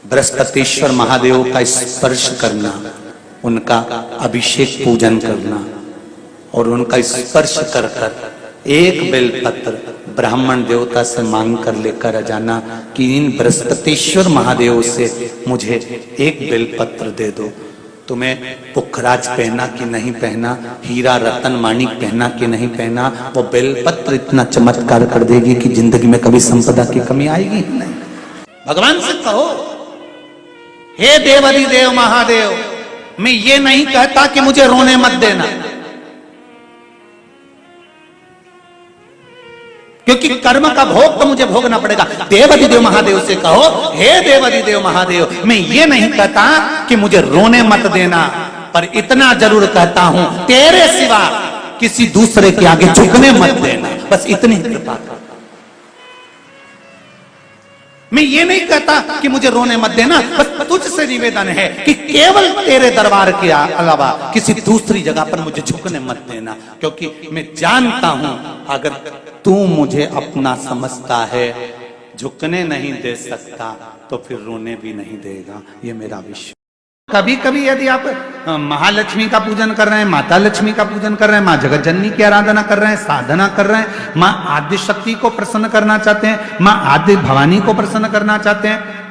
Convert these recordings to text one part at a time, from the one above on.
बृहस्पतिश्वर महादेव का स्पर्श करना, उनका अभिषेक पूजन करना और उनका स्पर्श कर कर एक बेलपत्र ब्राह्मण देवता से मांग कर लेकर जाना कि इन बृहस्पतिश्वर महादेव से मुझे एक बेलपत्र दे दो। तुम्हें पुखराज पहना कि नहीं पहना, हीरा रतन माणिक पहना कि नहीं पहना, वो बेलपत्र इतना चमत्कार कर देगी कि जिंदगी में कभी संपदा की कमी आएगी ही नहीं। भगवान से कहो, हे देवाधिदेव महादेव, मैं ये नहीं कहता कि मुझे रोने मत देना, क्योंकि कर्म का भोग तो मुझे भोगना पड़ेगा। देवाधिदेव महादेव से कहो, हे देवाधिदेव महादेव, मैं ये नहीं कहता कि मुझे रोने मत देना, पर इतना जरूर कहता हूं, तेरे सिवा किसी दूसरे के आगे झुकने मत देना, बस इतनी कृपा कर। मैं ये नहीं कहता कि मुझे रोने मत देना, बस तुझसे निवेदन है कि केवल तेरे दरबार के अलावा किसी दूसरी जगह पर मुझे झुकने मत देना, क्योंकि मैं जानता हूं अगर तू मुझे अपना समझता है, झुकने नहीं दे सकता तो फिर रोने भी नहीं देगा, ये मेरा विश्वास। कभी कभी यदि आप महालक्ष्मी का पूजन कर रहे हैं, माता लक्ष्मी का पूजन कर रहे हैं, माँ जगत जननी की आराधना कर रहे हैं, साधना कर रहे हैं, माँ आद्य शक्ति को प्रसन्न करना चाहते हैं, माँ आद्य भवानी को प्रसन्न करना चाहते हैं,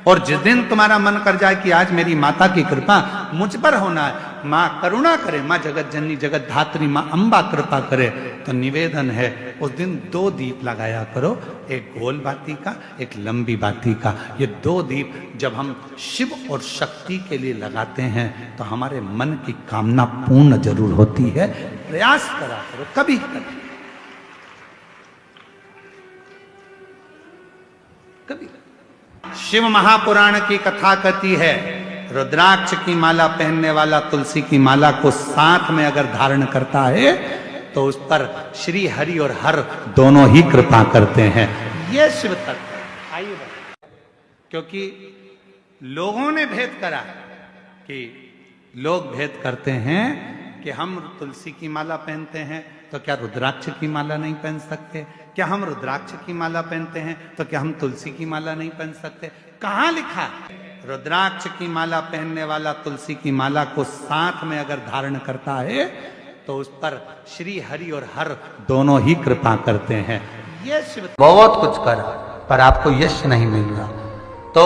और जिस दिन तुम्हारा मन कर जाए कि आज मेरी माता की कृपा मुझ पर होना है, माँ करुणा करे, माँ जगत जननी जगत धात्री माँ अम्बा कृपा करे, तो निवेदन है उस दिन 2 दीप लगाया करो, एक गोल बाती का, एक लंबी बाती का। ये 2 दीप जब हम शिव और शक्ति के लिए लगाते हैं तो हमारे मन की कामना पूर्ण जरूर होती है। प्रयास करा करो कभी कभी कभी। शिव महापुराण की कथा कहती है, रुद्राक्ष की माला पहनने वाला तुलसी की माला को साथ में अगर धारण करता है तो उस पर श्री हरि और हर दोनों ही कृपा करते हैं। यह शिव तत्व है। आइए, क्योंकि लोगों ने भेद करा कि लोग भेद करते हैं कि हम तुलसी की माला पहनते हैं तो क्या रुद्राक्ष की माला नहीं पहन सकते, क्या हम रुद्राक्ष की माला पहनते हैं तो क्या हम तुलसी की माला नहीं पहन सकते। कहां लिखा? रुद्राक्ष की माला पहनने वाला तुलसी की माला को साथ में अगर धारण करता है तो उस पर श्री हरि और हर दोनों ही कृपा करते हैं। ये शिव बहुत कुछ कर पर आपको यश नहीं मिल रहा, तो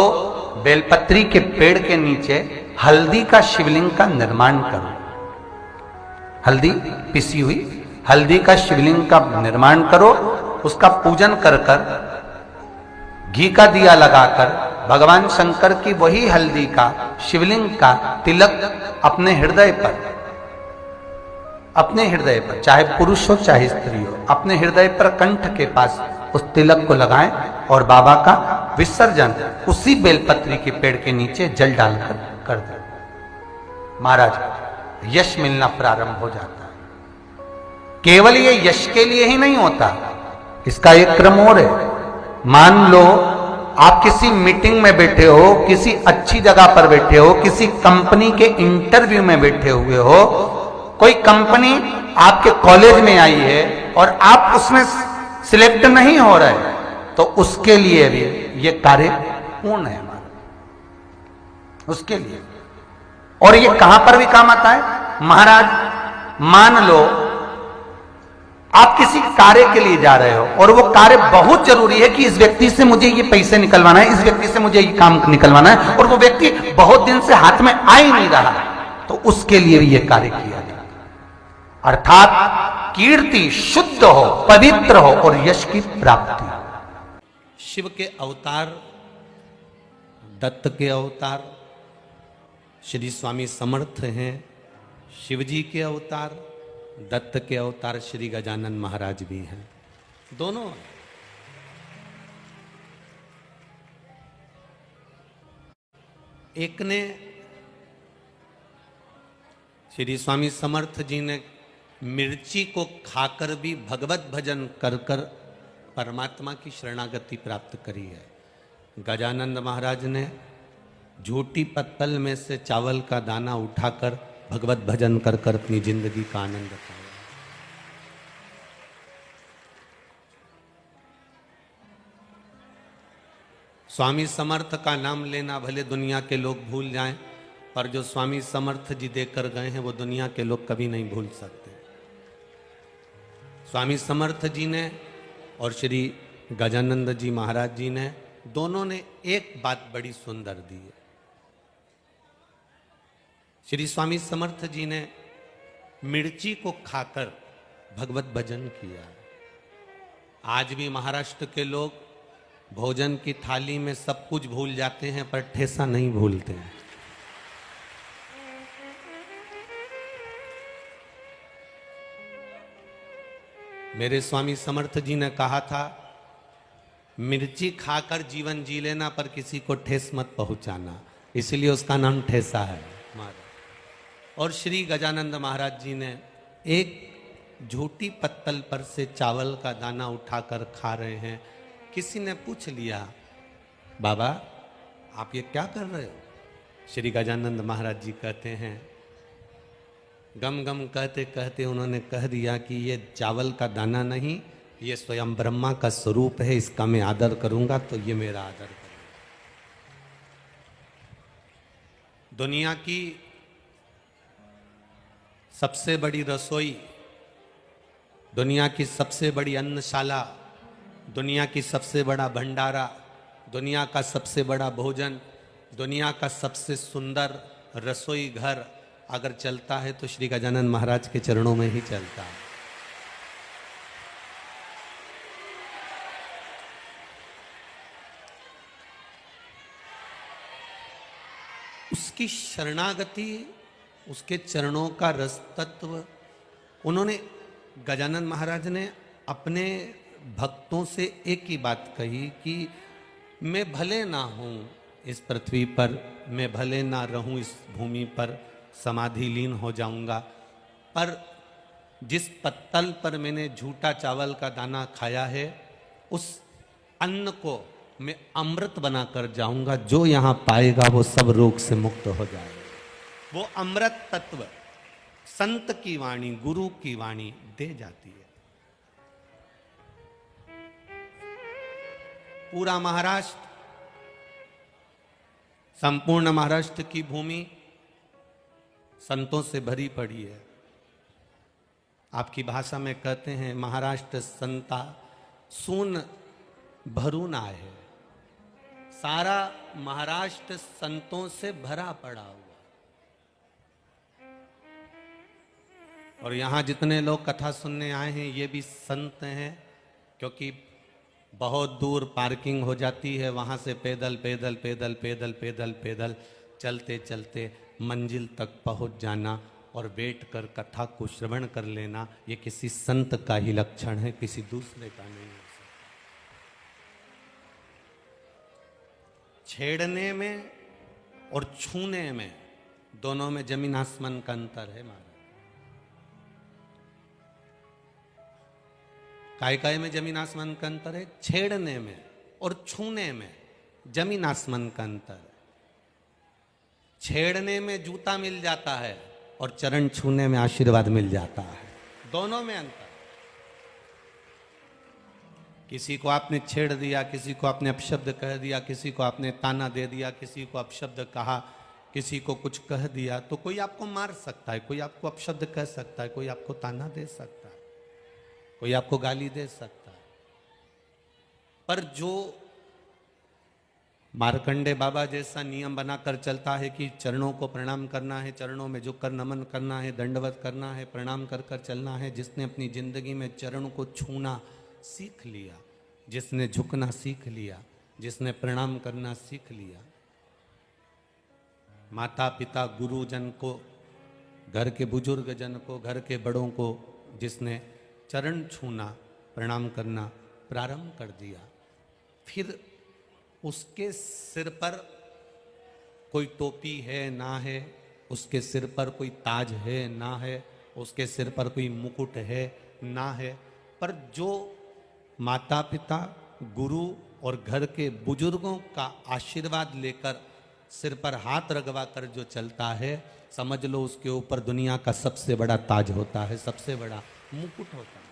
बेलपत्री के पेड़ के नीचे हल्दी का शिवलिंग का निर्माण करो। हल्दी पिसी हुई हल्दी का शिवलिंग का निर्माण करो, उसका पूजन कर कर घी का दिया लगाकर भगवान शंकर की वही हल्दी का शिवलिंग का तिलक अपने हृदय पर चाहे पुरुष हो चाहे स्त्री हो, अपने हृदय पर कंठ के पास उस तिलक को लगाएं और बाबा का विसर्जन उसी बेलपत्री के पेड़ के नीचे जल डालकर कर दें। महाराज यश मिलना प्रारंभ हो जाता है। केवल ये यश के लिए ही नहीं होता, इसका एक क्रम और है। मान लो आप किसी मीटिंग में बैठे हो, किसी अच्छी जगह पर बैठे हो, किसी कंपनी के इंटरव्यू में बैठे हुए हो, कोई कंपनी आपके कॉलेज में आई है और आप उसमें सिलेक्ट नहीं हो रहे, तो उसके लिए भी ये कार्य पूर्ण है हमारा, उसके लिए। और ये कहां पर भी काम आता है महाराज। मान लो आप किसी कार्य के लिए जा रहे हो और वो कार्य बहुत जरूरी है कि इस व्यक्ति से मुझे ये पैसे निकलवाना है, इस व्यक्ति से मुझे ये काम निकलवाना है, और वो व्यक्ति बहुत दिन से हाथ में आ ही नहीं रहा, तो उसके लिए भी ये कार्य किया जाता है। अर्थात कीर्ति शुद्ध हो, पवित्र हो और यश की प्राप्ति। शिव के अवतार, दत्त के अवतार श्री स्वामी समर्थ हैं, शिव जी के अवतार, दत्त के अवतार श्री गजानन महाराज भी हैं, दोनों। एक ने श्री स्वामी समर्थ जी ने मिर्ची को खाकर भी भगवत भजन कर कर परमात्मा की शरणागति प्राप्त करी है। गजानंद महाराज ने झूठी पत्तल में से चावल का दाना उठाकर भगवत भजन कर कर अपनी जिंदगी का आनंद पाया। स्वामी समर्थ का नाम लेना भले दुनिया के लोग भूल जाएं, पर जो स्वामी समर्थ जी देकर गए हैं वो दुनिया के लोग कभी नहीं भूल सकते। स्वामी समर्थ जी ने और श्री गजानंद जी महाराज जी ने दोनों ने एक बात बड़ी सुंदर दी है। श्री स्वामी समर्थ जी ने मिर्ची को खाकर भगवत भजन किया। आज भी महाराष्ट्र के लोग भोजन की थाली में सब कुछ भूल जाते हैं पर ठेसा नहीं भूलते हैं। मेरे स्वामी समर्थ जी ने कहा था, मिर्ची खाकर जीवन जी लेना पर किसी को ठेस मत पहुंचाना, इसलिए उसका नाम ठेसा है। और श्री गजानंद महाराज जी ने एक झूठी पत्तल पर से चावल का दाना उठाकर खा रहे हैं। किसी ने पूछ लिया, बाबा आप ये क्या कर रहे हो? श्री गजानंद महाराज जी कहते हैं, गम गम कहते कहते उन्होंने कह दिया कि ये चावल का दाना नहीं, ये स्वयं ब्रह्मा का स्वरूप है, इसका मैं आदर करूंगा तो ये मेरा आदर करूंगा। दुनिया की सबसे बड़ी रसोई, दुनिया की सबसे बड़ी अन्नशाला, दुनिया की सबसे बड़ा भंडारा, दुनिया का सबसे बड़ा भोजन, दुनिया का सबसे सुंदर रसोई घर अगर चलता है तो श्री गजानंद महाराज के चरणों में ही चलता है। उसकी शरणागति, उसके चरणों का रस तत्व, उन्होंने गजानंद महाराज ने अपने भक्तों से एक ही बात कही कि मैं भले ना हूँ इस पृथ्वी पर, मैं भले ना रहूँ इस भूमि पर, समाधि लीन हो जाऊंगा, पर जिस पत्तल पर मैंने झूठा चावल का दाना खाया है उस अन्न को मैं अमृत बनाकर जाऊंगा। जो यहाँ पाएगा वो सब रोग से मुक्त हो जाएगा। वो अमृत तत्व संत की वाणी, गुरु की वाणी दे जाती है। पूरा महाराष्ट्र, संपूर्ण महाराष्ट्र की भूमि संतों से भरी पड़ी है। आपकी भाषा में कहते हैं, महाराष्ट्र संता सून भरून आहे। सारा महाराष्ट्र संतों से भरा पड़ा हुआ। और यहाँ जितने लोग कथा सुनने आए हैं ये भी संत हैं, क्योंकि बहुत दूर पार्किंग हो जाती है, वहाँ से पैदल पैदल पैदल पैदल पैदल पैदल चलते चलते मंजिल तक पहुँच जाना और बैठ कर कथा को श्रवण कर लेना, ये किसी संत का ही लक्षण है, किसी दूसरे का नहीं है। छेड़ने में और छूने में दोनों में जमीन आसमान का अंतर है महाराज। काय में जमीन आसमान का अंतर है, छेड़ने में और छूने में जमीन आसमान का अंतर है। छेड़ने में जूता मिल जाता है और चरण छूने में आशीर्वाद मिल जाता है, दोनों में अंतर। किसी को आपने छेड़ दिया, किसी को आपने अपशब्द कह दिया, किसी को आपने ताना दे दिया, किसी को अपशब्द कहा, किसी को कुछ कह दिया, तो कोई आपको मार सकता है, कोई आपको अपशब्द कह सकता है, कोई आपको ताना दे सकता है, कोई आपको गाली दे सकता है। पर जो मार्कंडे बाबा जैसा नियम बनाकर चलता है कि चरणों को प्रणाम करना है, चरणों में झुककर नमन करना है, दंडवत करना है, प्रणाम कर कर चलना है, जिसने अपनी जिंदगी में चरण को छूना सीख लिया, जिसने झुकना सीख लिया, जिसने प्रणाम करना सीख लिया, माता पिता गुरुजन को, घर के बुजुर्ग जन को, घर के बड़ों को जिसने चरण छूना, प्रणाम करना प्रारंभ कर दिया, फिर उसके सिर पर कोई टोपी है ना है, उसके सिर पर कोई ताज है ना है, उसके सिर पर कोई मुकुट है ना है, पर जो माता पिता, गुरु और घर के बुजुर्गों का आशीर्वाद लेकर सिर पर हाथ रगवा कर जो चलता है, समझ लो उसके ऊपर दुनिया का सबसे बड़ा ताज होता है, सबसे बड़ा मुकुट होता है।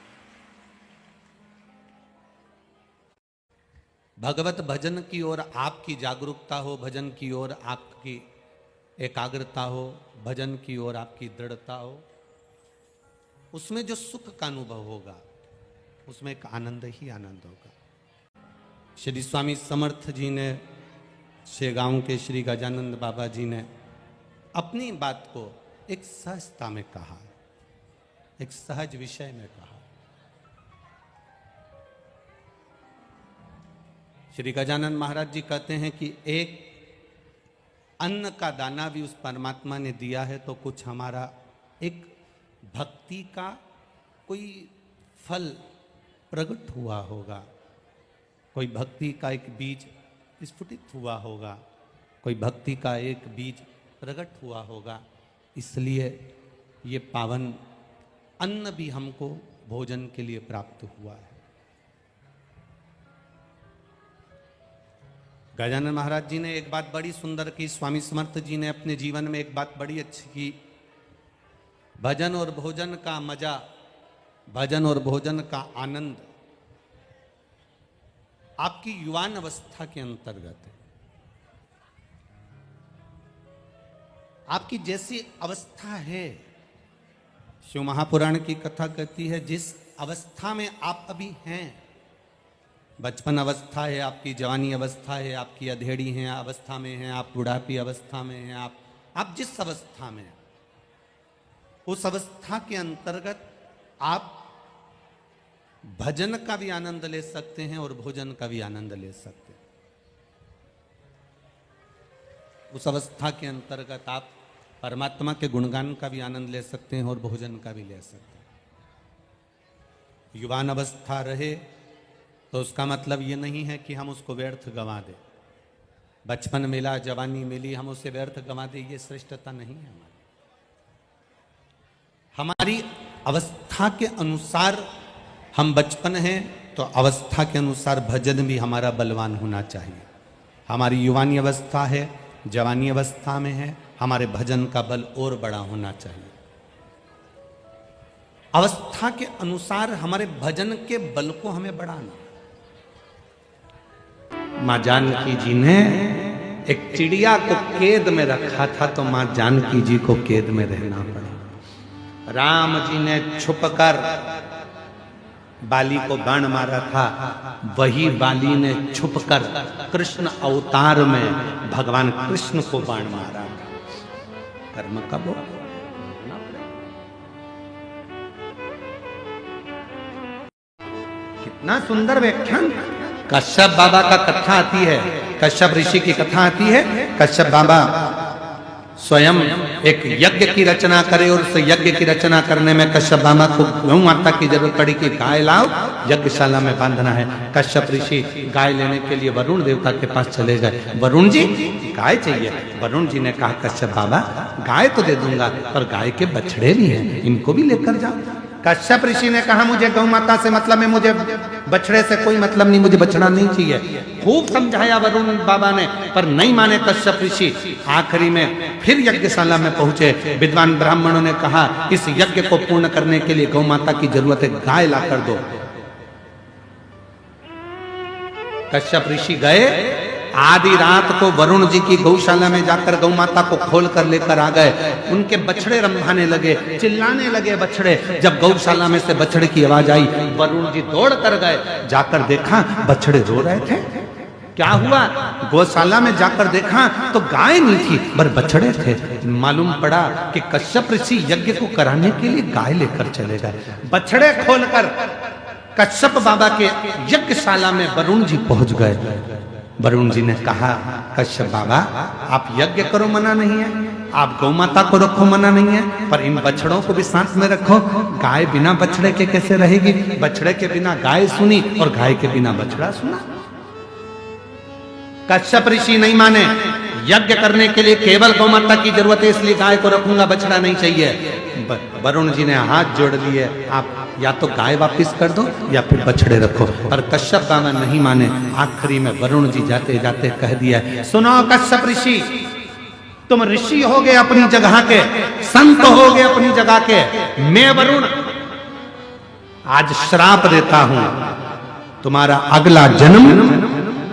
भगवत भजन की ओर आपकी जागरूकता हो, भजन की ओर आपकी एकाग्रता हो, भजन की ओर आपकी दृढ़ता हो, उसमें जो सुख का अनुभव होगा उसमें एक आनंद ही आनंद होगा। श्री स्वामी समर्थ जी ने, शेगांव के श्री गजानंद बाबा जी ने अपनी बात को एक सहजता में कहा, एक सहज विषय में कहा। श्री गजानंद महाराज जी कहते हैं कि एक अन्न का दाना भी उस परमात्मा ने दिया है तो कुछ हमारा एक भक्ति का कोई फल प्रकट हुआ होगा, कोई भक्ति का एक बीज स्फुटित हुआ होगा, कोई भक्ति का एक बीज प्रकट हुआ होगा। इसलिए ये पावन अन्न भी हमको भोजन के लिए प्राप्त हुआ है। गजानन महाराज जी ने एक बात बड़ी सुंदर की, स्वामी समर्थ जी ने अपने जीवन में एक बात बड़ी अच्छी की, भजन और भोजन का मजा, भजन और भोजन का आनंद आपकी युवान अवस्था के अंतर्गत है। आपकी जैसी अवस्था है, शिव महापुराण की कथा कहती है, जिस अवस्था में आप अभी हैं, बचपन अवस्था है, आपकी जवानी अवस्था है, आपकी अधेड़ी है अवस्था में है, आप बुढ़ापी अवस्था में हैं, आप जिस अवस्था में हैं, उस अवस्था के अंतर्गत आप भजन का भी आनंद ले सकते हैं और भोजन का भी आनंद ले सकते हैं। उस अवस्था के अंतर्गत आप परमात्मा के गुणगान का भी आनंद ले सकते हैं और भोजन का भी ले सकते हैं। युवान अवस्था रहे तो उसका मतलब ये नहीं है कि हम उसको व्यर्थ गंवा दें। बचपन मिला, जवानी मिली, हम उसे व्यर्थ गंवा दें, ये श्रेष्ठता नहीं है हमारी अवस्था के अनुसार। हम बचपन हैं तो अवस्था के अनुसार भजन भी हमारा बलवान होना चाहिए। हमारी युवानी अवस्था है, जवानी अवस्था में है, हमारे भजन का बल और बड़ा होना चाहिए। अवस्था के अनुसार हमारे भजन के बल को हमें बढ़ाना। मां जानकी जी ने एक चिड़िया को कैद में रखा था तो मां जानकी जी को कैद में रहना पड़ा। राम जी ने छुपकर बाली को बाण मारा था, वही बाली ने छुपकर कृष्ण अवतार में भगवान कृष्ण को बाण मारा था। कर्म कब हो? कितना सुंदर व्याख्यान। कश्यप बाबा का कथा आती है, कश्यप ऋषि की कथा आती है। कश्यप बाबा स्वयं एक यज्ञ की रचना करे और उस यज्ञ की रचना करने में कश्यप बाबा को गौ माता की जरूरत पड़ी कि गाय लाओ, यज्ञशाला में बांधना है। कश्यप ऋषि गाय लेने के लिए वरुण देवता के पास चले गए। वरुण जी गाय चाहिए। वरुण जी ने कहा कश्यप बाबा गाय तो दे दूंगा पर गाय के बछड़े भी हैं, इनको भी लेकर जाओ। कश्यप ऋषि ने कहा मुझे गौ माता से मतलब है, मुझे बछड़े से कोई मतलब नहीं, मुझे बछड़ा नहीं चाहिए। खूब समझाया वरुण बाबा ने पर नहीं माने कश्यप ऋषि। आखिरी में फिर यज्ञशाला में पहुंचे। विद्वान ब्राह्मणों ने कहा इस यज्ञ को पूर्ण करने के लिए गौ माता की जरूरत है, गाय ला कर दो। कश्यप ऋषि गए, आधी रात को वरुण जी की गौशाला में जाकर गौ माता को खोल कर लेकर आ गए। उनके बछड़े रंभाने लगे, चिल्लाने लगे बछड़े। जब गौशाला में से बछड़े की आवाज आई, वरुण जी दौड़ कर गए। जाकर देखा बछड़े रो रहे थे। क्या हुआ? गौशाला में जाकर देखा तो गाय नहीं थी पर बछड़े थे। मालूम पड़ा कि कश्यप ऋषि यज्ञ को कराने के लिए गाय लेकर चले गए। बछड़े खोलकर कश्यप बाबा के यज्ञशाला में वरुण जी पहुंच गए। वरुण जी ने कहा कश्यप बाबा आप यज्ञ करो, मना नहीं है, आप गौ माता को रखो, मना नहीं है, पर इन बछड़ों को भी साथ में रखो। गाय बिना बछड़े के कैसे रहेगी? बछड़े के बिना गाय सुनी और गाय के बिना बछड़ा सुना। कश्यप ऋषि नहीं माने। यज्ञ करने के लिए केवल गौ माता की जरूरत है, इसलिए गाय को रखूंगा, बछड़ा नहीं चाहिए। वरुण जी ने हाथ जोड़ लिए, आप या तो गाय वापस कर दो या फिर बछड़े रखो। पर कश्यप बाबा नहीं माने। आखिरी में वरुण जी जाते जाते कह दिया, सुनो कश्यप ऋषि, तुम ऋषि हो गए अपनी जगह के, संत हो गए अपनी जगह के, मैं वरुण आज श्राप देता हूं, तुम्हारा अगला जन्म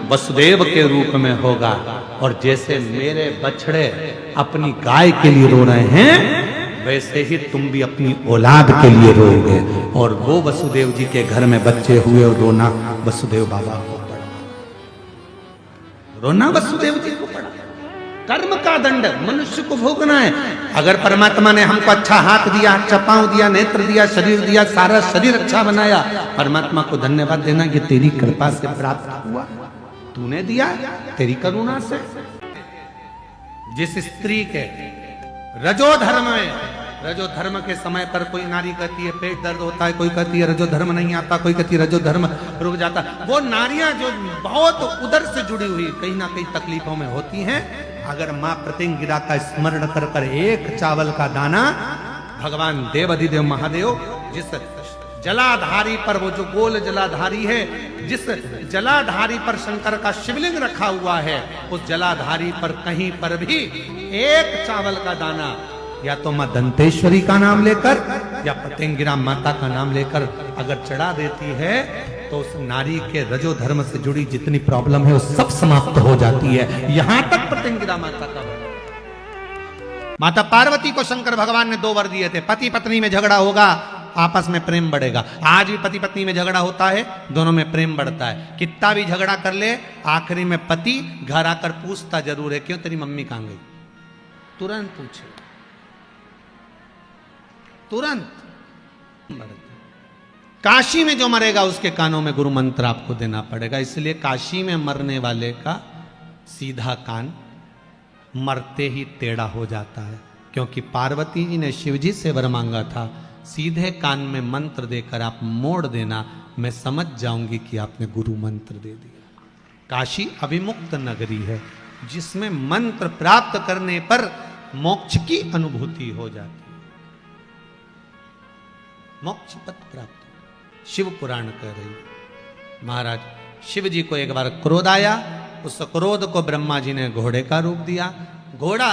वसुदेव के रूप में होगा। और जैसे मेरे बछड़े अपनी गाय के लिए रो रहे हैं, वैसे ही तुम भी अपनी औलाद के लिए रोओगे। और वो वसुदेव जी के घर में बच्चे हुए और रोना वसुदेव बाबा को पड़ा, रोना वसुदेव जी को पड़ा। कर्म का दंड मनुष्य को भोगना है। अगर परमात्मा ने हमको अच्छा हाथ दिया, अच्छा पांव दिया, नेत्र दिया, शरीर दिया, सारा शरीर अच्छा बनाया, परमात्मा को धन्यवाद देना, ये तेरी कृपा से प्राप्त हुआ, तूने दिया, तेरी करुणा से। जिस स्त्री के रजो धर्म में, रजो धर्म के समय पर कोई नारी कहती है पेट दर्द होता है, कोई कहती है रजो धर्म नहीं आता, कोई कहती है रजो धर्म रुक जाता, वो नारियां जो बहुत उदर से जुड़ी हुई कहीं ना कहीं तकलीफों में होती हैं, अगर मां प्रतिंगिरा का स्मरण कर कर एक चावल का दाना, भगवान देवाधिदेव महादेव जिस जलाधारी पर, वो जो गोल जलाधारी है, जिस जलाधारी पर शंकर का शिवलिंग रखा हुआ है, उस जलाधारी पर कहीं पर भी एक चावल का दाना या तो मां दंतेश्वरी का नाम लेकर या प्रतिंगिरा माता का नाम लेकर अगर चढ़ा देती है, तो उस नारी के रजो धर्म से जुड़ी जितनी प्रॉब्लम है वो सब समाप्त हो जाती है। यहां तक प्रतिंगिरा माता का माता पार्वती को शंकर भगवान ने 2 वर दिए थे, पति पत्नी में झगड़ा होगा, आपस में प्रेम बढ़ेगा। आज भी पति पत्नी में झगड़ा होता है, दोनों में प्रेम बढ़ता है। कितना भी झगड़ा कर ले, आखिरी में पति घर आकर पूछता जरूर है, क्यों तेरी मम्मी कहां गई? तुरंत पूछे, तुरंत। काशी में जो मरेगा उसके कानों में गुरु मंत्र आपको देना पड़ेगा। इसलिए काशी में मरने वाले का सीधा कान मरते ही टेढ़ा हो जाता है, क्योंकि पार्वती जी ने शिव जी से वर मांगा था, सीधे कान में मंत्र देकर आप मोड़ देना, मैं समझ जाऊंगी कि आपने गुरु मंत्र दे दिया। काशी अविमुक्त नगरी है, जिसमें मंत्र प्राप्त करने पर मोक्ष की अनुभूति हो जाती है, मोक्ष पद प्राप्त। शिव पुराण कह रही, महाराज शिव जी को एक बार क्रोध आया, उस क्रोध को ब्रह्मा जी ने घोड़े का रूप दिया, घोड़ा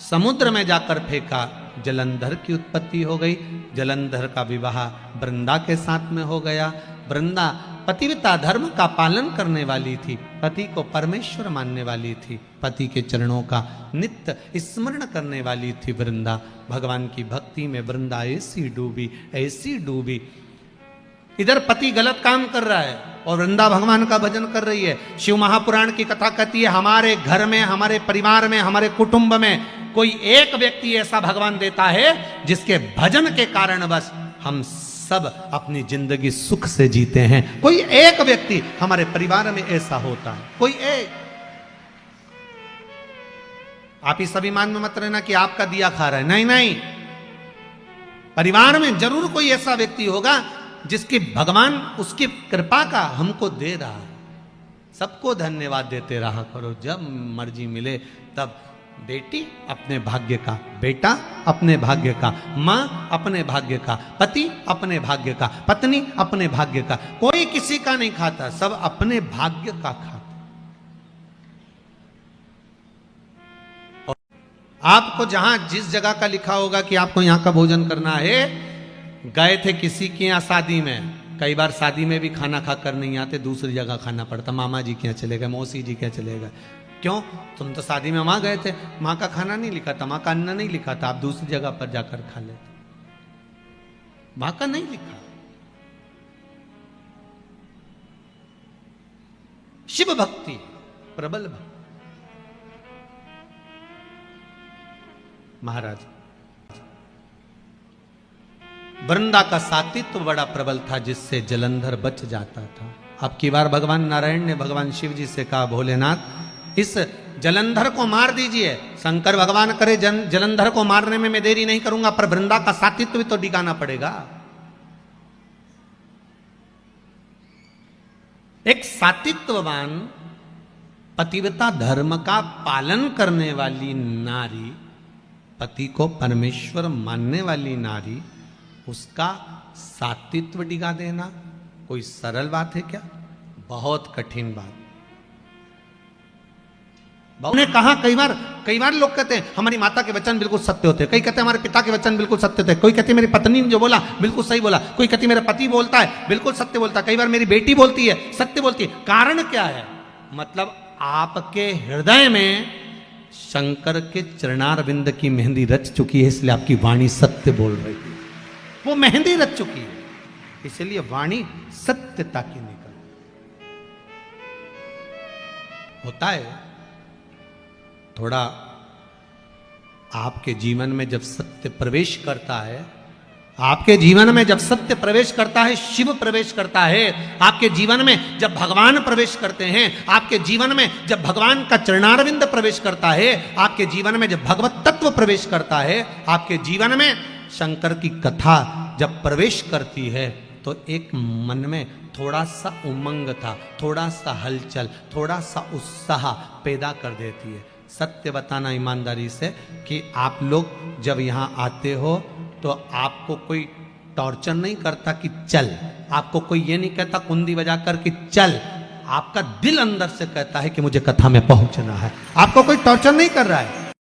समुद्र में जाकर फेंका, जलंधर की उत्पत्ति हो गई। जलंधर का विवाह वृंदा के साथ में हो गया। वृंदा पतिव्रता धर्म का पालन करने वाली थी, पति को परमेश्वर मानने वाली थी, पति के चरणों का नित्य स्मरण करने वाली थी वृंदा। भगवान की भक्ति में वृंदा ऐसी डूबी, ऐसी डूबी। इधर पति गलत काम कर रहा है और वृंदा भगवान का भजन कर रही है। शिव महापुराण की कथा कहती है, हमारे घर में, हमारे परिवार में, हमारे कुटुंब में कोई एक व्यक्ति ऐसा भगवान देता है जिसके भजन के कारण बस हम सब अपनी जिंदगी सुख से जीते हैं। कोई एक व्यक्ति हमारे परिवार में ऐसा होता है, कोई एक। आप इस अभिमान में मत रहना कि आपका दिया खा रहा है, नहीं नहीं, परिवार में जरूर कोई ऐसा व्यक्ति होगा जिसकी भगवान उसकी कृपा का हमको दे रहा है। सबको धन्यवाद देते रहा करो, जब मर्जी मिले तब। बेटी अपने भाग्य का, बेटा अपने भाग्य का, माँ अपने भाग्य का, पति अपने भाग्य का, पत्नी अपने भाग्य का, कोई किसी का नहीं खाता, सब अपने भाग्य का खाता। और आपको जहां जिस जगह का लिखा होगा कि आपको यहां का भोजन करना है, गए थे किसी के यहाँ शादी में, कई बार शादी में भी खाना खाकर नहीं आते, दूसरी जगह खाना पड़ता। मामा जी के यहाँ चले गए, मौसी जी के यहाँ चले गए। क्यों? तुम तो शादी में वहां गए थे, माँ का खाना नहीं लिखा था, माँ का अन्न नहीं लिखा था, आप दूसरी जगह पर जाकर खा लेते, माँ का नहीं लिखा। शिव भक्ति प्रबल भक्ति। महाराज वृंदा का सातित्व बड़ा प्रबल था, जिससे जलंधर बच जाता था। अब की बार भगवान नारायण ने भगवान शिव जी से कहा, भोलेनाथ इस जलंधर को मार दीजिए। शंकर भगवान करे जलंधर को मारने में मैं देरी नहीं करूंगा, पर वृंदा का सातित्व भी तो डिगाना पड़ेगा। एक सातित्ववान पतिव्रता धर्म का पालन करने वाली नारी, पति को परमेश्वर मानने वाली नारी, उसका सातित्व डिगा देना कोई सरल बात है क्या? बहुत कठिन बात। उन्हें कहा कई बार लोग कहते हैं हमारी माता के वचन बिल्कुल सत्य होते हैं, कई कहते हैं हमारे पिता के वचन बिल्कुल सत्य होते हैं, कोई कहते हैं मेरी पत्नी ने जो बोला बिल्कुल सही बोला, कोई कहती मेरा पति बोलता है बिल्कुल सत्य बोलता है, कई बार मेरी बेटी बोलती है सत्य बोलती है। कारण क्या है? मतलब आपके हृदय में शंकर के चरणारविंद की मेहंदी रच चुकी है, इसलिए आपकी वाणी सत्य बोल रही है। वो मेहंदी रच चुकी है, इसलिए वाणी सत्यता की निकल। होता है थोड़ा आपके जीवन में जब सत्य प्रवेश करता है, आपके जीवन में जब सत्य प्रवेश करता है, शिव प्रवेश करता है, आपके जीवन में जब भगवान प्रवेश करते हैं, आपके जीवन में जब भगवान का चरणारविंद प्रवेश करता है, आपके जीवन में जब भगवत तत्व प्रवेश करता है, आपके जीवन में शंकर की कथा जब प्रवेश करती है, तो एक मन में थोड़ा सा उमंग था, थोड़ा सा हलचल, थोड़ा सा उत्साह पैदा कर देती है। सत्य बताना ईमानदारी से कि आप लोग जब यहाँ आते हो तो आपको कोई टॉर्चर नहीं करता कि चल, आपको कोई ये नहीं कहता कुंडी बजा कर कि चल, आपका दिल अंदर से कहता है कि मुझे कथा में पहुंचना है। आपको कोई टॉर्चर नहीं कर रहा है,